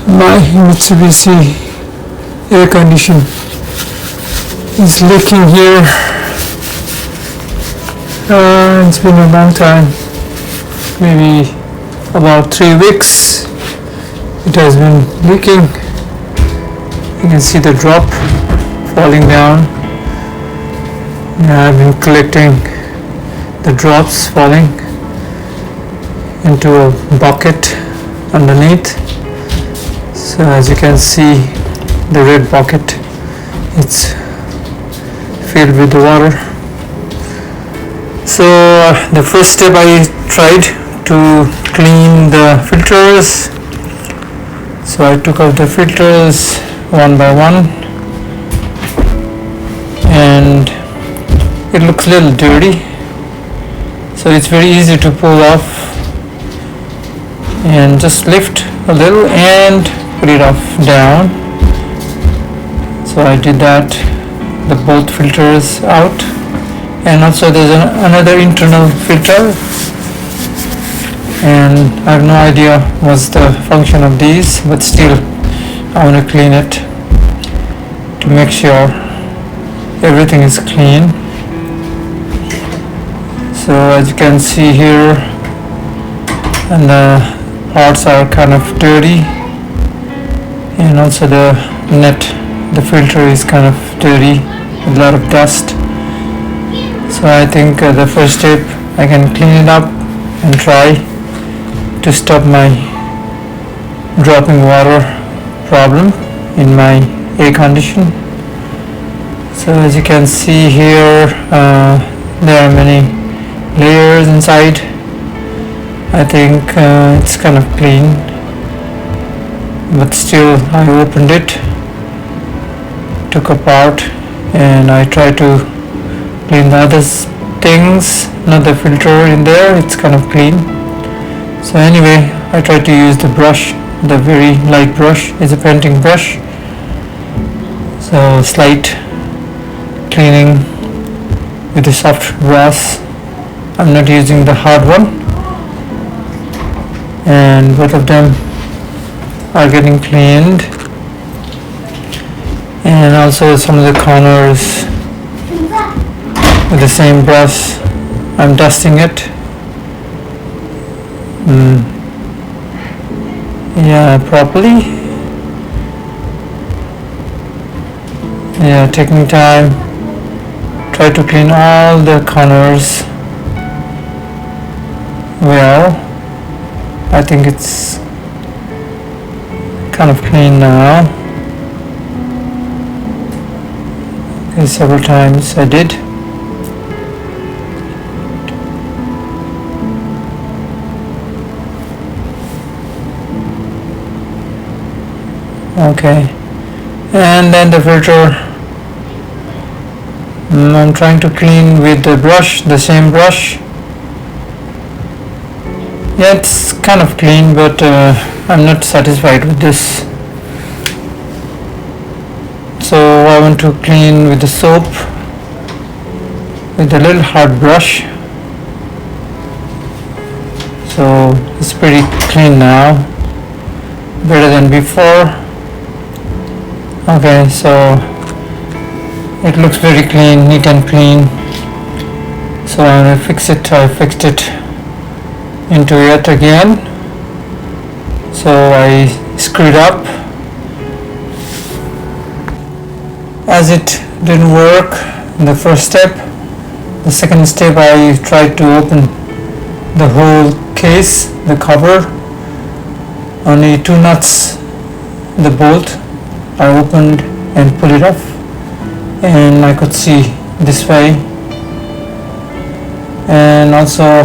My Mitsubishi air condition is leaking here. It's been a long time, maybe about 3 weeks it has been leaking. You can see the drop falling down. I've been collecting the drops falling into a bucket underneath. So as you can see, the red bucket, it's filled with the water. So the first step, I tried to clean the filters. So I took out the filters one by one, and it looks a little dirty, so it's very easy to pull off and just lift a little and put it off down. So I did that, the both filters out, and also there's another internal filter, and I have no idea what's the function of these, but still I want to clean it to make sure everything is clean. So as you can see here, and the parts are kind of dirty, and also the net, the filter is kind of dirty with a lot of dust. So I think the first step, I can clean it up and try to stop my dropping water problem in my air condition. So as you can see here, there are many layers inside. I think it's kind of clean, but still I opened it, took apart, and I tried to clean the other things, not the filter in there, it's kind of clean. So anyway, I tried to use the brush, the very light brush, it's a painting brush. So slight cleaning with the soft brass. I'm not using the hard one, and both of them are getting cleaned, and also some of the corners with the same brush I'm dusting it. Yeah, properly. Yeah, taking time, try to clean all the corners well. I think it's kind of clean now. Okay, several times I did. Okay, and then the filter, I'm trying to clean with the brush, the same brush. Yeah, it's kind of clean, but I'm not satisfied with this. So I want to clean with the soap, with a little hard brush. So it's pretty clean now, better than before. Okay, so it looks very clean, neat and clean. So I'm going to fix it. I fixed it into it again. So I screwed up. As it didn't work in the first step, the second step I tried to open the whole case, the cover. Only 2 nuts, the bolt, I opened and pulled it off, and I could see this way, and also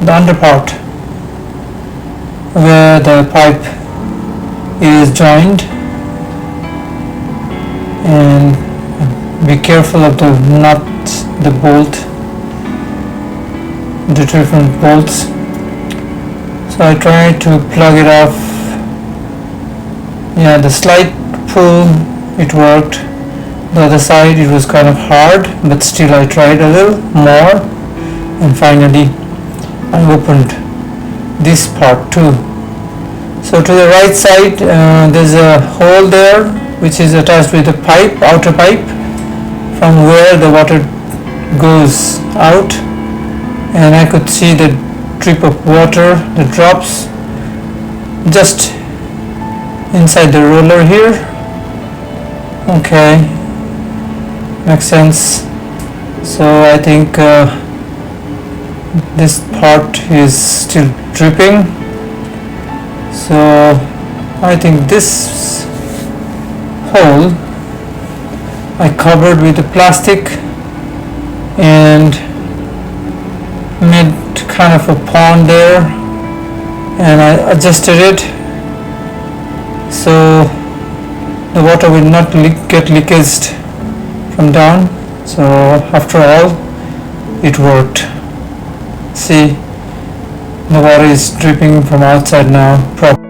the under part where the pipe is joined. And be careful of the nuts, the bolt, the different bolts. So I tried to plug it off. Yeah, the slight pull, it worked. The other side, it was kind of hard, but still I tried a little more, and finally I opened this part too. So to the right side there's a hole there which is attached with a pipe, outer pipe, from where the water goes out, and I could see the drip of water, the drops, just inside the roller here. Okay, makes sense. So I think this part is still dripping, so I think this hole I covered with the plastic and made kind of a pond there, and I adjusted it so the water will not get leakaged from down. So after all, it worked. See, the water is dripping from outside now properly.